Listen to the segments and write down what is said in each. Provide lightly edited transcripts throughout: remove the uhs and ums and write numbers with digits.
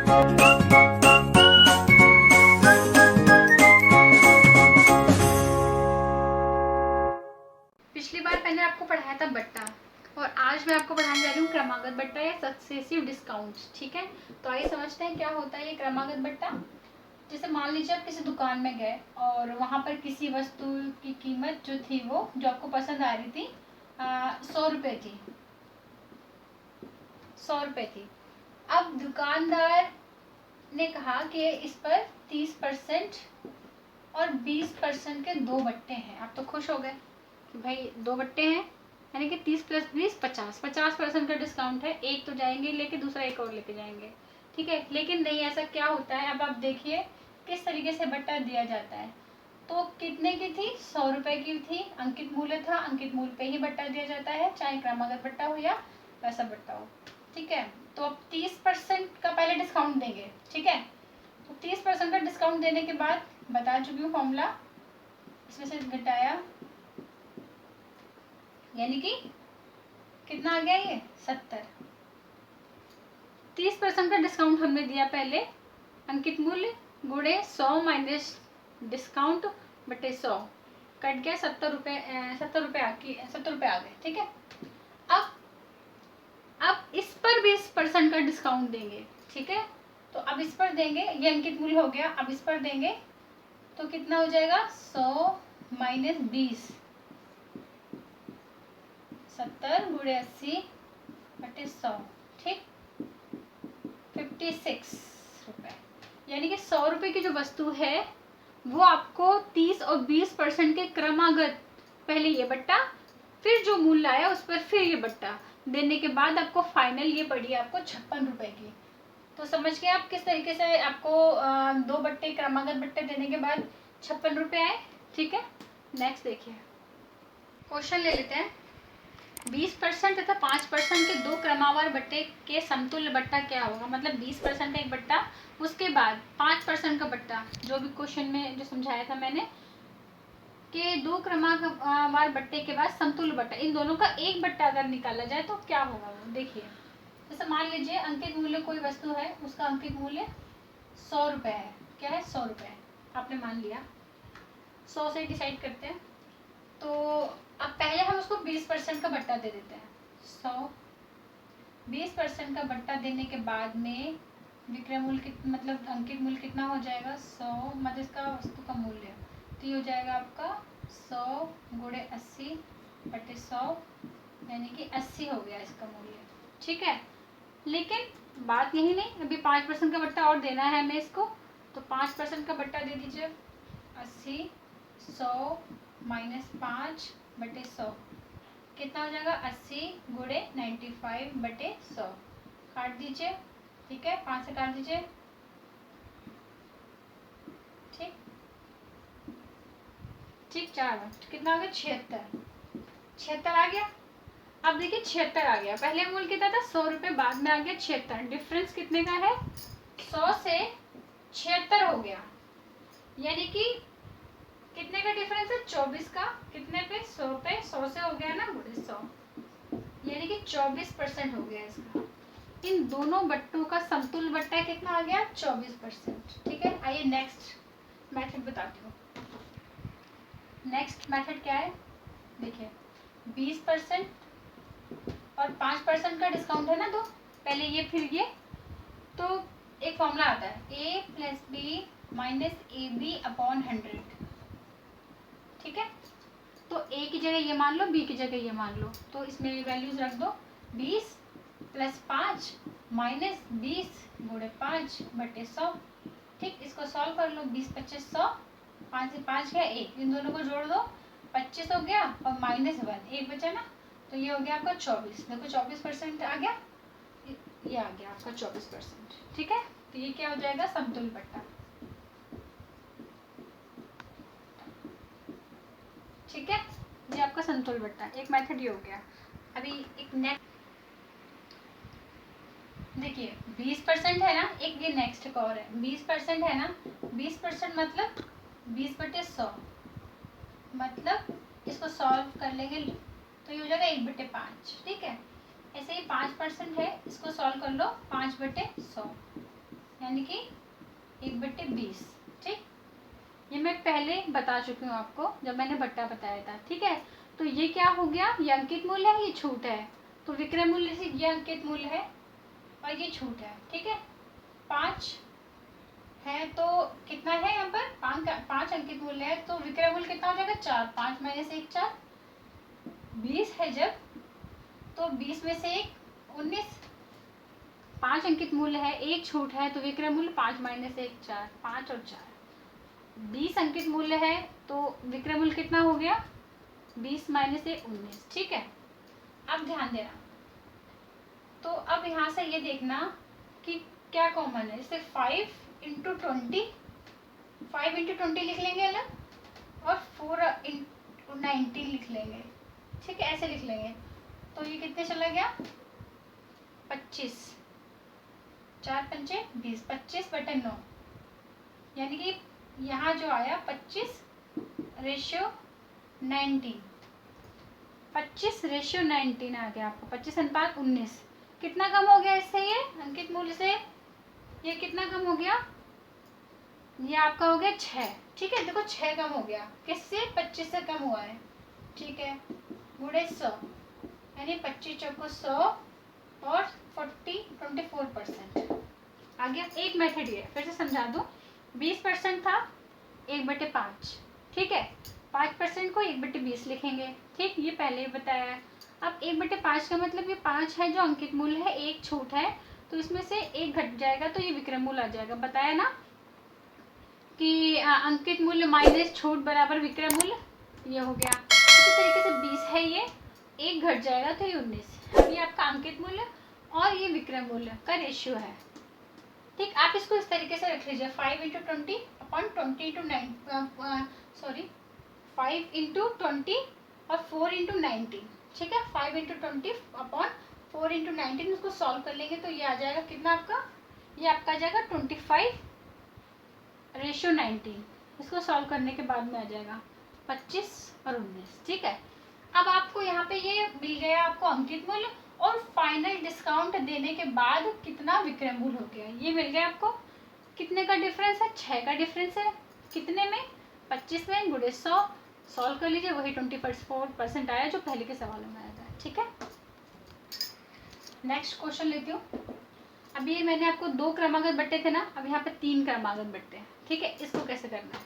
पिछली बार मैंने आपको पढ़ाया था बट्टा और आज मैं आपको पढ़ाने जा रही हूँ क्रमागत बट्टा या सक्सेसिव डिस्काउंट। ठीक है, तो आइए समझते हैं क्या होता है ये क्रमागत बट्टा। जैसे मान लीजिए आप किसी दुकान में गए और वहाँ पर किसी वस्तु की कीमत जो थी वो जो आपको पसंद आ रही थी 100 रुपये थी, 100 रुपये थी। अब दुकानदार ने कहा कि इस पर 30% और 20% के दो बट्टे हैं। आप तो खुश हो गए कि भाई दो बट्टे हैं, यानी कि 30 + 20 50% का डिस्काउंट है। एक तो जाएंगे लेके, दूसरा एक और लेके जाएंगे। ठीक है, लेकिन नहीं, ऐसा क्या होता है अब आप देखिए किस तरीके से बट्टा दिया जाता है। तो कितने की थी? 100 रुपये की थी, अंकित मूल्य था, अंकित मूल्य पे ही बट्टा दिया जाता है, चाहे क्रमागत बट्टा हो या पैसा बट्टा हो। ठीक है, तो अब 30% का पहले डिस्काउंट देंगे। ठीक है, तो 30% का डिस्काउंट देने के बाद बता चुकी हूँ फॉर्मूला, इसमें से घटाया, यानी कि कितना आ गया ये 70। 30% का डिस्काउंट हमने दिया पहले, अंकित मूल्य गुणे 100 माइनस डिस्काउंट बटे 100, कट गया 70 रुपये। 70 रुपये आ गए। ठीक है, अब इस पर 20% का डिस्काउंट देंगे। ठीक है, तो अब इस पर देंगे, ये अंकित मूल्य हो गया, अब इस पर देंगे तो कितना हो जाएगा 100 माइनस 20, 70 गुणे 80 बटे 100, ठीक 56 रुपये। यानी कि 100 रुपये की जो वस्तु है वो आपको 30 और 20% के क्रमागत, पहले ये बट्टा फिर जो मूल्य आया उस पर फिर ये बट्टा देने के बाद आपको फाइनल ये पड़ी आपको 56 रुपये की। तो समझ गए आप किस तरीके से आपको दो बट्टे क्रमागत बट्टे देने के बाद 56 रुपये आए। ठीक है, नेक्स्ट देखिए क्वेश्चन ले लेते हैं। 20% तथा 5% के दो क्रमावार बट्टे के समतुल्य बट्टा क्या होगा। मतलब 20% का एक बट्टा, उसके बाद 5% का बट्टा, जो भी क्वेश्चन में जो समझाया था मैंने कि दो क्रमावार बट्टे के बाद समतुल्य बट्टा, इन दोनों का एक बट्टा अगर निकाला जाए तो क्या होगा वो देखिए। जैसे मान लीजिए अंकित मूल्य कोई वस्तु है, उसका अंकित मूल्य 100 रुपये है। क्या है? 100 रुपये आपने मान लिया, 100 से डिसाइड करते हैं। तो अब पहले हम उसको 20% का बट्टा दे देते हैं। 100 20% का बट्टा देने के बाद में विक्रय मूल्य मतलब अंकित मूल्य कितना हो जाएगा 100 मतलब इसका वस्तु का मूल्य, तो ये हो जाएगा आपका 100 गुणे 80 बटे 100, यानी कि 80 हो गया इसका मूल्य। ठीक है, लेकिन बात यही नहीं, अभी 5% का बट्टा और देना है हमें इसको, तो 5% का बट्टा दे दीजिए 80, 100 माइनस 5 बटे 100, कितना हो जाएगा 80 गुणे 95 बटे 100, काट दीजिए। ठीक है, 5 से काट दीजिए। ठीक ठीक 4 कितना आ गया 76 आ गया। अब देखिए 76 आ गया, पहले मूल्य कितना था 100 रुपये, बाद में आ गया 76, डिफरेंस कितने का है 100 से 76 हो गया, यानी कि कितने का डिफरेंस है 24 का, कितने पे 100 पे, 100 से हो गया ना गुणे 100, यानी कि 24% हो गया इसका। इन दोनों बट्टों का समतुल्य बट्टा कितना आ गया 24%। ठीक है, आइए नेक्स्ट मेथड बताती हूँ। नेक्स्ट मेथड क्या है देखिए, 20% और 5% का डिस्काउंट है ना, तो पहले ये फिर ये, तो एक फॉर्मूला आता है a + b minus AB upon 100। ठीक है, तो a की जगह ये मान लो, b की जगह ये मान लो, तो इसमें वैल्यूज रख दो 20 + 5 माइनस 20 गुणे 5 बटे 100। ठीक, इसको सॉल्व कर लो, 20 × 25 100, 5 से 5 गया 1, इन दोनों को जोड़ दो 25 हो गया और -1 एक बचा ना, तो ये हो गया आपका 24। देखो 24% आ गया, ये आ गया आपका 24%। ठीक है, तो ये क्या हो जाएगा समतुल्य बट्टा। ठीक है, ये आपका समतुल्य बट्टा, एक मेथड ये हो गया। अभी एक नेक्स्ट देखिए, 20% है ना, एक ये नेक्स्ट एक और है, 20% है ना, 20% मतलब 20 बटे 100, मतलब इसको सॉल्व कर लेंगे तो ये हो जाएगा 1 बटे 5। ठीक है, ऐसे ही 5% है, इसको सॉल्व कर लो 5 बटे 100, यानी कि 1/20। ठीक, ये मैं पहले बता चुकी हूँ आपको जब मैंने बट्टा बताया था। ठीक है, तो ये क्या हो गया, ये अंकित मूल्य है, ये छूट है, तो विक्रय मूल्य से ये अंकित मूल्य है और ये छूट है। ठीक है, 5 है तो कितना है यहाँ पर, 5 अंकित मूल्य है, तो विक्रय मूल्य कितना हो जाएगा, 4। 5 - 1 4, 20 है जब, तो 20 में से 1 19। 5 अंकित मूल्य है, 1 छूट है, तो विक्रय मूल्य 5 - 1 4, 5 और 4। 20 अंकित मूल्य है तो विक्रय मूल्य कितना हो गया, 20 - 1 19। ठीक है, अब ध्यान देना, तो अब यहाँ से ये देखना कि क्या कॉमन है। जैसे 5 × 20, 5 × 20 लिख लेंगे अलग, और 4 × 19 लिख लेंगे। ठीक है, ऐसे लिख लेंगे, तो ये कितने चला गया, 25। 4 × 5 = 20, 25/9, यानी कि यहाँ जो आया 25:19, 25:19 आ गया आपको, 25:19। कितना कम हो गया इससे, ये अंकित मूल्य से ये कितना कम हो गया, ये आपका हो गया 6। ठीक है, देखो 6 कम हो गया, किससे, 25 से कम हुआ है। ठीक है, गुणे 100, यानी 25 चौको 100 और 24% आ गया। एक मेथड ये फिर से समझा दूं, 20% था 1/5। ठीक है, 5% को 1/20 लिखेंगे। ठीक, ये पहले ही बताया है। अब 1/5 का मतलब ये 5 है जो अंकित मूल्य है, 1 छूट है, तो इसमें से 1 घट जाएगा तो ये विक्रय मूल्य आ जाएगा। बताया ना कि अंकित मूल्य माइनस छूट बराबर विक्रय मूल्य, ये हो गया। इसी तरीके से 20 है, ये 1 घट जाएगा तो ये 19। अब ये आपका अंकित मूल्य और ये विक्रय मूल्य का रेशियो है। ठीक, आप इसको इस तरीके से रख लीजिए, 5 × 20 अपॉन 20 × 9, सॉरी 5 × 20 और 4 × 19। ठीक है, 5 × 20 अपॉन 4 × 19, उसको सॉल्व कर लेंगे तो ये आ जाएगा कितना आपका, ये आपका आ जाएगा 25:19। इसको सॉल्व करने के बाद में आ जाएगा 25 और 19। ठीक है, अब आपको यहाँ पे ये मिल गया आपको अंकित मूल्य और फाइनल डिस्काउंट देने के बाद कितना विक्रय मूल्य हो गया, ये मिल गया आपको। कितने का डिफरेंस है, 6 का डिफरेंस है, कितने में, 25 में, गुणे 100। सॉल्व कर लीजिए, वही 24% आया जो पहले के सवालों में आया था। ठीक है, नेक्स्ट क्वेश्चन लेती हूँ। अभी ये मैंने आपको 2 क्रमागत बट्टे थे ना, अब यहाँ पे 3 क्रमागत बट्टे हैं। ठीक है, इसको कैसे करना है,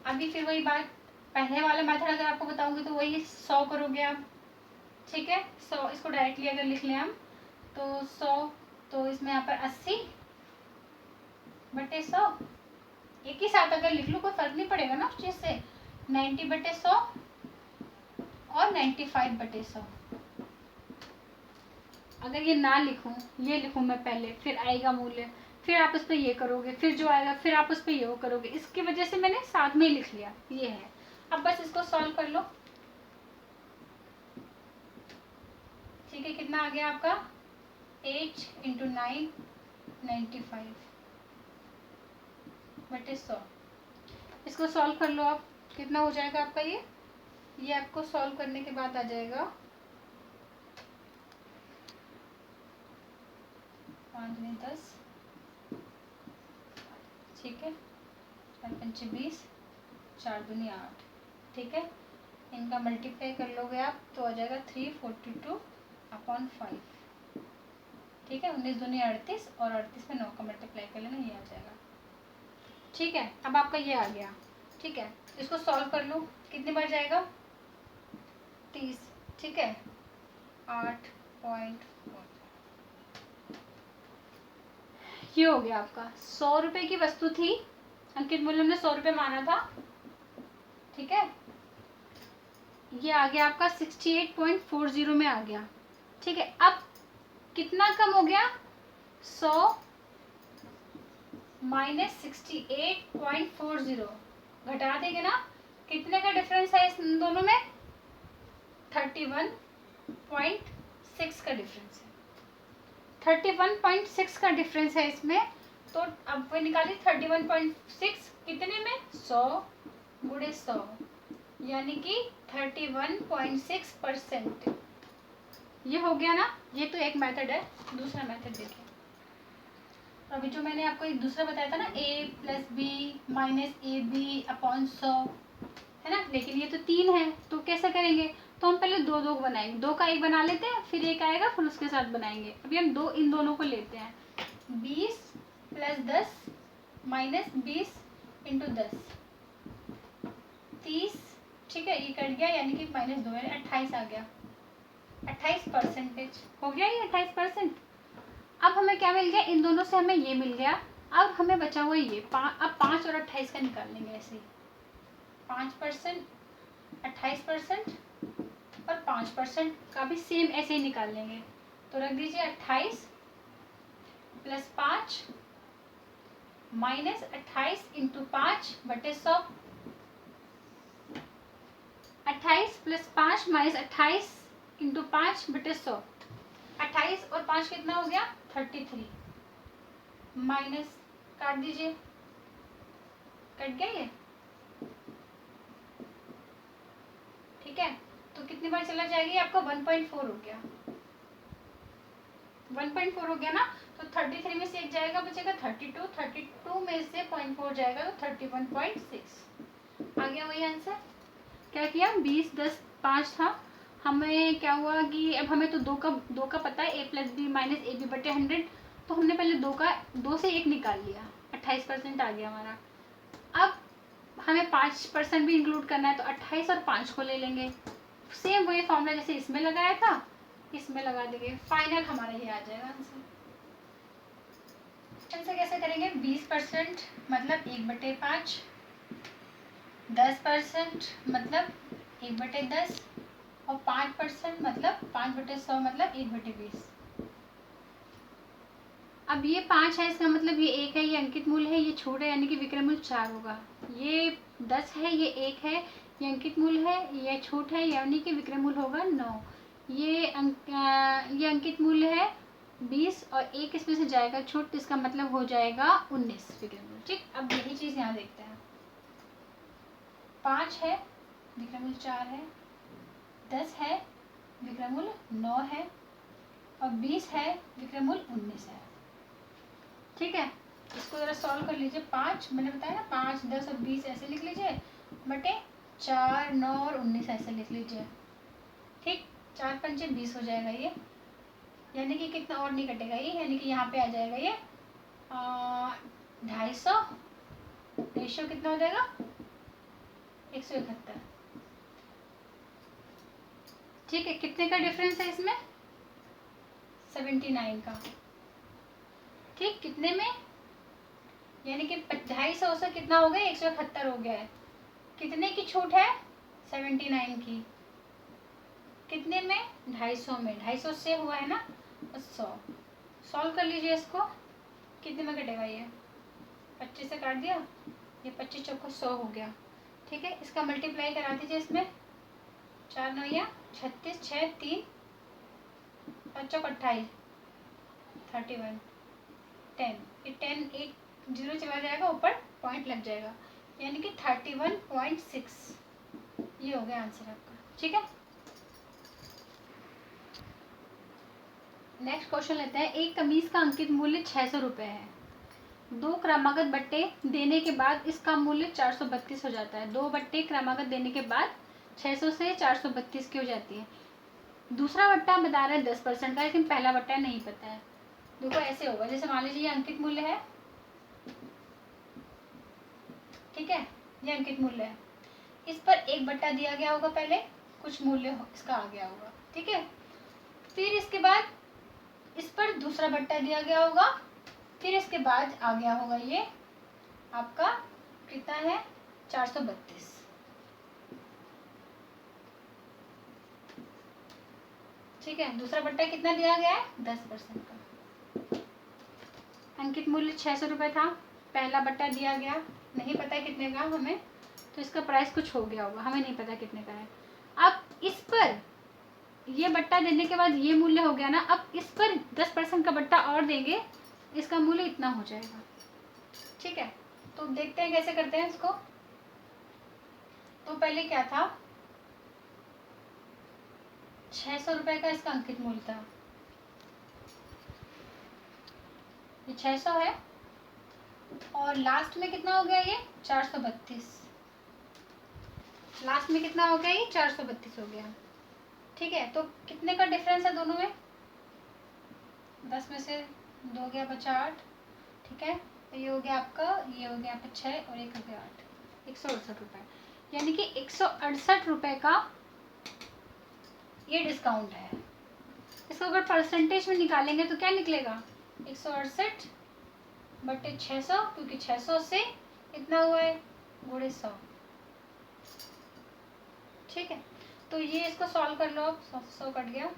अभी फिर वही बात, पहले वाला मेथड अगर आपको बताऊंगी तो वही 100 करोगे आप। ठीक है, 100 इसको डायरेक्टली अगर लिख लें हम तो 100, तो इसमें यहाँ पर 80/100, एक ही साथ अगर लिख लो कोई फर्क नहीं पड़ेगा ना उस चीज से। 90/100 और 95/100। अगर ये ना लिखूं, ये लिखूं मैं पहले, फिर आएगा मूल्य, फिर आप उस पर ये करोगे, फिर जो आएगा फिर आप उस पर ये वो करोगे, इसकी वजह से मैंने साथ में ही लिख लिया, ये है। अब बस इसको सॉल्व कर लो। ठीक है, कितना आ गया आपका, 8 × 9 95/100। इसको सॉल्व कर लो आप, कितना हो जाएगा आपका ये आपको सॉल्व करने के बाद आ जाएगा 5 × 10। ठीक है, 4 × 5 = 20, 4 × 2 = 8। ठीक है, इनका मल्टीप्लाई कर लोगे आप तो आ जाएगा 342/5। ठीक है, 19 × 2 = 38 और 38 में 9 का मल्टीप्लाई कर लेना, ये आ जाएगा। ठीक है, अब आपका ये आ गया। ठीक है, इसको सॉल्व कर लो, कितने बार जाएगा, 30। ठीक है, 8.4, ये हो गया आपका। 100 रुपए की वस्तु थी, अंकित मूल्य हमने 100 रुपए माना था। ठीक है, ये आ गया आपका 68.40 में आ गया। ठीक है, अब कितना कम हो गया, 100 - 68.40, घटा देंगे ना, कितने का डिफरेंस है इस दोनों में, 31.6 का डिफरेंस है। 31.6 का डिफरेंस है इसमें, तो अब वो निकालिए 31.6 कितने में, 100 × 100, यानी कि 31.6%। ये हो गया ना, ये तो एक मेथड है। दूसरा मेथड देखिए, अभी जो मैंने आपको एक दूसरा बताया था ना, a plus b minus a b upon 100, है ना, लेकिन ये तो 3 है, तो कैसे करेंगे? तो हम पहले दो दो बनाएंगे, 2 का 1 बना लेते हैं, फिर 1 आएगा, फिर उसके साथ बनाएंगे। अभी हम इन दोनों को लेते हैं, 20 प्लस 10 माइनस 20 इंटू 10, 30, ठीक है, ये कट गया, यानी कि -2 यानी 28 आ गया, 28% हो गया ये 28%। अब हमें क्या मिल गया? इन दोनों से हमें ये मिल गया। अब हमें बचा हुआ ये अब 5 और 28 का निकाल लेंगे ऐसे ही, 5%, 28% और 5% का भी सेम ऐसे ही निकाल लेंगे। तो रख दीजिए 28 प्लस 5 माइनस 28 इंटू 5 बटे 100, 28 प्लस 5 माइनस 28 इंटू 5 बटे 100, 28 और 5 कितना हो गया? 33, माइनस काट दीजिए, कट गया ये, ठीक है। तो कितनी बार चला जाएगी? आपका 1.4 हो गया, 1.4 हो गया ना। तो 33 में से 1 जाएगा, बचेगा 32, 32 में से 0.4 जाएगा तो 31.6 आ गया। वही आंसर। क्या किया? 20 10 5 था, हमें क्या हुआ कि अब हमें तो दो का पता है, a plus b minus a b बटे 100, तो हमने पहले 2 से 1 निकाल लिया, 28% आ गया हमारा। अब हमें 5% भी इंक्लूड करना है, तो 28 और 5 को ले लेंगे, सेम वही फॉर्मूला जैसे इसमें लगाया था, इसमें लगा देंगे, फाइनल हमारा ये आ जाएगा आंसर। आंसर कैसे करेंगे? 20% मतलब 1/5, 10% मतलब 1/10 और 5% मतलब 5/100 मतलब 1/20। अब ये 5 है, इसका मतलब ये 1 है, ये अंकित मूल्य है, ये छूट है, यानी कि विक्रम मूल्य 4 होगा। ये 10 है, ये 1 है, ये अंकित मूल्य है, ये छूट है, यानी कि विक्रम मूल्य होगा 9। ये अंकित मूल्य है 20 और 1 इसमें से जाएगा छूट, तो इसका मतलब हो जाएगा 19 विक्रम मूल्य। ठीक, अब यही चीज़ यहाँ देखते हैं। 5 है, विक्रम मूल्य 4 है, 10 है, विक्रम मूल्य 9 है और 20 है, विक्रम मूल्य 19 है। ठीक है, इसको जरा सॉल्व कर लीजिए। 5 मैंने बताया ना, 5 10 और 20 ऐसे लिख लीजिए, बटे 4 9 और 19 ऐसे लिख लीजिए। ठीक, 4 पंचे 20 हो जाएगा ये, यानी कि कितना और नहीं कटेगा ये, यानी कि यहाँ पे आ जाएगा ये 250, रेशियो कितना हो जाएगा? 171। ठीक है, कितने का डिफरेंस है इसमें? 79 का। ठीक, कितने में? यानी कि 250 से कितना हो गया? 171 हो गया है। कितने की छूट है? 79 की। कितने में? 250 में। 250 से हुआ है ना 100। सॉल्व कर लीजिए इसको, कितने में कटेगा ये? 25 से काट दिया, ये 25 चौको 100 हो गया। ठीक है, इसका मल्टीप्लाई करा दीजिए इसमें, 4 9 या 36 6 3 5 चौक 28 31 10, ये 10 एक 0 चला जाएगा, ऊपर पॉइंट लग जाएगा, यानी कि 31.6 ये हो गया आंसर आपका। ठीक है, नेक्स्ट क्वेश्चन लेते हैं। एक कमीज का अंकित मूल्य 600 रुपये है, 2 क्रमागत बट्टे देने के बाद इसका मूल्य 432 हो जाता है। 2 बट्टे क्रमागत देने के बाद 600 से 432 की हो जाती है। दूसरा बट्टा बता रहा है 10% का, लेकिन पहला बट्टा नहीं पता है। देखो ऐसे होगा, जैसे मान लीजिए ये अंकित मूल्य है, ठीक है, ये अंकित मूल्य है, इस पर 1 बट्टा दिया गया होगा, पहले कुछ मूल्य इसका आ गया होगा, ठीक है, फिर इसके बाद इस पर दूसरा बट्टा दिया गया होगा, फिर इसके बाद आ गया होगा ये आपका कितना है 432। ठीक है, दूसरा बट्टा कितना दिया गया है? 10% का। अंकित मूल्य 600 रुपये था, पहला बट्टा दिया गया, नहीं पता कितने का हमें, तो इसका प्राइस कुछ हो गया होगा, हमें नहीं पता कितने का है। अब इस पर ये बट्टा देने के बाद ये मूल्य हो गया ना, अब इस पर 10% का बट्टा और देंगे, इसका मूल्य इतना हो जाएगा। ठीक है, तो देखते हैं कैसे करते हैं इसको। तो पहले क्या था, 600 रुपये का इसका अंकित मूल्य था, ये 600 है और लास्ट में कितना हो गया ये 432। लास्ट में कितना हो गया ये 432 हो गया। ठीक है, तो कितने का डिफरेंस है दोनों में? 10 में से 2 गया, बचा 8। ठीक है, तो ये हो गया आपका, ये हो गया आपका 6 और एक हो गया 8, 168 रुपये। यानी कि 168 रुपये का ये डिस्काउंट है। इसको अगर परसेंटेज में निकालेंगे तो क्या निकलेगा? 168 बटे 600, क्योंकि 600 से इतना हुआ है गुणे 100। ठीक है, तो ये इसको सॉल्व कर लो आप। 100 कट गया,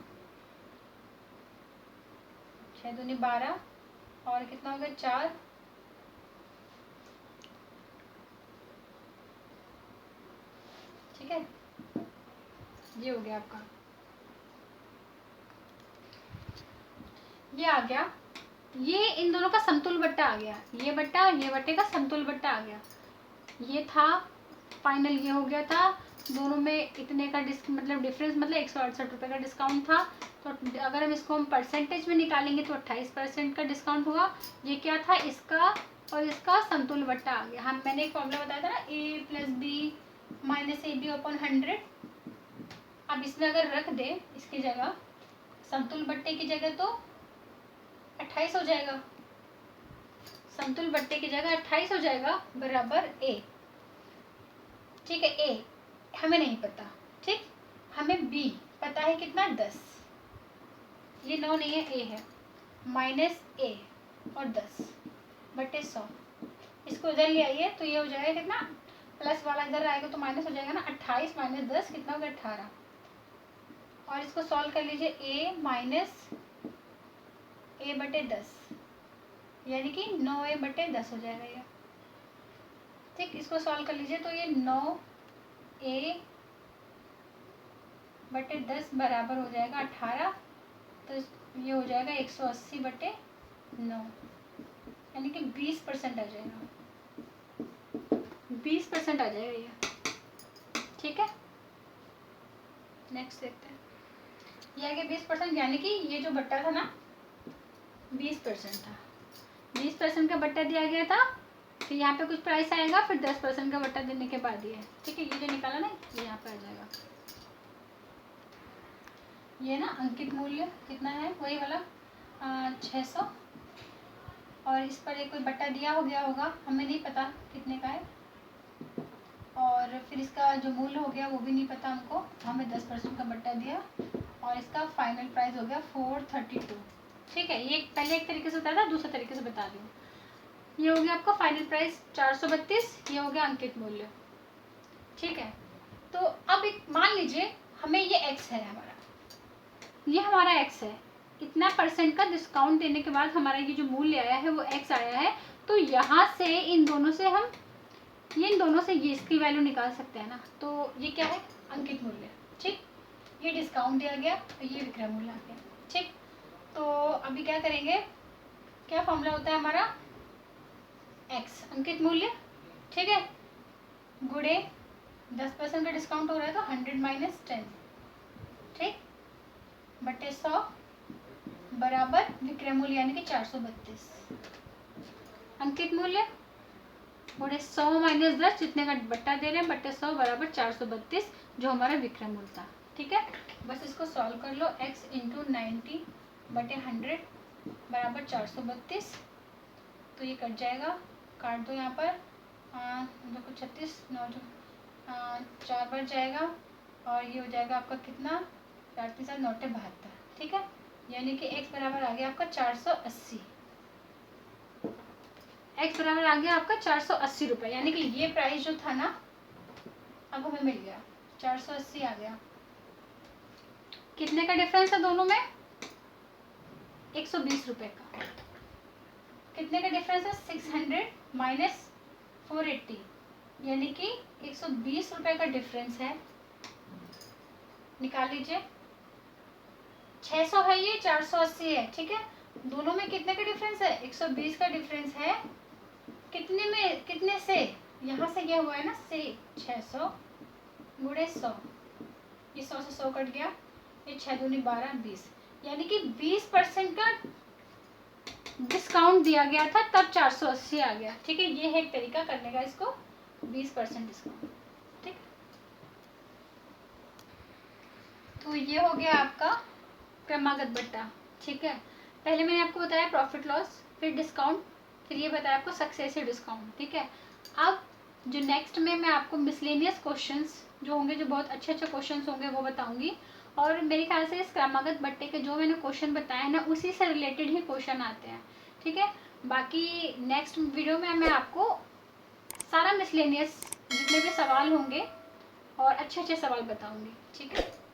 6 दूनी 12 और कितना हो गया 4। ठीक है, ये हो गया आपका, ये आ गया। ये इन दोनों का समतुल बट्टा आ गया, ये बट्टा ये बट्टे का समतुल बट्टा आ गया। ये था फाइनल, ये हो गया था। दोनों में इतने का मतलब डिफरेंस, मतलब 168 रुपये का डिस्काउंट था। तो अगर हम इसको हम परसेंटेज में निकालेंगे तो 28% का डिस्काउंट हुआ। ये क्या था? इसका और इसका समतुल बट्टा आ गया। हम मैंने एक फॉर्मूला बताया था ना, a + b - ab/100। अब इसमें अगर रख दे इसकी जगह, समतुल बट्टे की जगह, तो 28 हो जाएगा। समतुल बट्टे की जगह 28 हो जाएगा बराबर a। ठीक है, a हमें नहीं पता, ठीक, हमें b पता है कितना 10, ये 9 नहीं है, a है, -a और 10 बटे 100। इसको इधर ले आइए तो ये हो जाएगा कितना, प्लस वाला इधर आएगा तो माइनस हो जाएगा ना, 28 - 10 कितना हो गया 18। और इसको सॉल्व कर लीजिए, a बटे 10 यानी कि 9a बटे 10 हो जाएगा ये। ठीक, इसको सॉल्व कर लीजिए तो ये 9a बटे 10 बराबर हो जाएगा 18। तो ये हो जाएगा 180 बटे 9, यानी कि 20% आ जाएगा, 20% आ जाएगा ये। ठीक है, नेक्स्ट देखते हैं। ये आ गया 20%, यानी कि ये जो बट्टा था ना 20% था, 20% का बट्टा दिया गया था। फिर यहाँ पे कुछ प्राइस आएगा, फिर 10% का बट्टा देने के बाद ये। ठीक है, ये जो निकाला ना ये यहाँ पे आ जाएगा। ये ना अंकित मूल्य कितना है, वही वाला 600, और इस पर एक कोई बट्टा दिया हो गया होगा, हमें नहीं पता कितने का है। और फिर इसका जो मूल्य हो गया वो भी नहीं पता हमको, हमें 10% का बट्टा दिया और इसका फाइनल प्राइस हो गया 432। ठीक है, ये पहले एक तरीके से बताया था, दूसरे तरीके से बता दूँ। ये हो गया आपका फाइनल प्राइस 432, ये हो गया अंकित मूल्य। ठीक है, तो अब एक मान लीजिए हमें ये x है, ये हमारा x है, इतना % का डिस्काउंट देने के बाद हमारा ये जो मूल्य आया है वो x आया है। तो यहाँ से इन दोनों से हम इन दोनों से ये इसकी वैल्यू निकाल सकते हैं ना। तो ये क्या है, अंकित मूल्य। ठीक, ये डिस्काउंट दिया गया और ये विक्रय मूल्य आ गया। ठीक, तो अभी क्या करेंगे, क्या फॉर्मूला होता है हमारा, x अंकित मूल्य, ठीक है, गुणे 10% का डिस्काउंट हो रहा है तो 100 - 10, ठीक, बटे 100 बराबर विक्रय मूल्य यानी कि 432। अंकित मूल्य गुणे 100 - 10, जितने का बट्टा दे रहे हैं, बटे 100 बराबर 432, जो हमारा विक्रय मूल्य था। ठीक है, बस इसको सॉल्व कर लो, x × 90 बटे 100 बराबर 432। तो ये कट जाएगा, काट दो यहाँ पर, देखो 36 9 4 बच जाएगा और ये हो जाएगा आपका कितना, 4 3 7 9 72। ठीक है, यानी कि x बराबर आ गया आपका 480, x बराबर आ गया आपका 480 रुपये। यानी कि ये प्राइस जो था ना अब हमें मिल गया 480 आ गया। कितने का डिफरेंस है दोनों में, 120 रुपये का। कितने का डिफरेंस है, 600 - 480, यानी कि 120 रुपये का डिफरेंस है। निकाल लीजिए, 600 है ये, 480 है। ठीक है, दोनों में कितने का डिफरेंस है, 120 का डिफरेंस है। कितने में, कितने से, यहाँ से ये हुआ है ना से, 600 गुणे 100, ये 100 से 100 कट गया, ये 6 दूनी 12 20, यानी कि 20% का डिस्काउंट दिया गया था तब 480 आ गया। ठीक है, ये है एक तरीका करने का इसको, 20% डिस्काउंट। ठीक, तो ये हो गया आपका क्रमागत बट्टा। ठीक है, पहले मैंने आपको बताया प्रॉफिट लॉस, फिर डिस्काउंट, फिर ये बताया आपको सक्सेसिव डिस्काउंट। ठीक है, अब जो नेक्स्ट में मैं आपको मिसलेनियस क्वेश्चंस जो होंगे, जो बहुत अच्छे अच्छे क्वेश्चंस होंगे वो बताऊंगी। और मेरे ख्याल से इस क्रमागत बट्टे के जो मैंने क्वेश्चन बताए ना, उसी से रिलेटेड ही क्वेश्चन आते हैं। ठीक है, बाकी नेक्स्ट वीडियो में मैं आपको सारा मिसलेनियस जितने भी सवाल होंगे और अच्छे अच्छे सवाल बताऊंगी। ठीक है।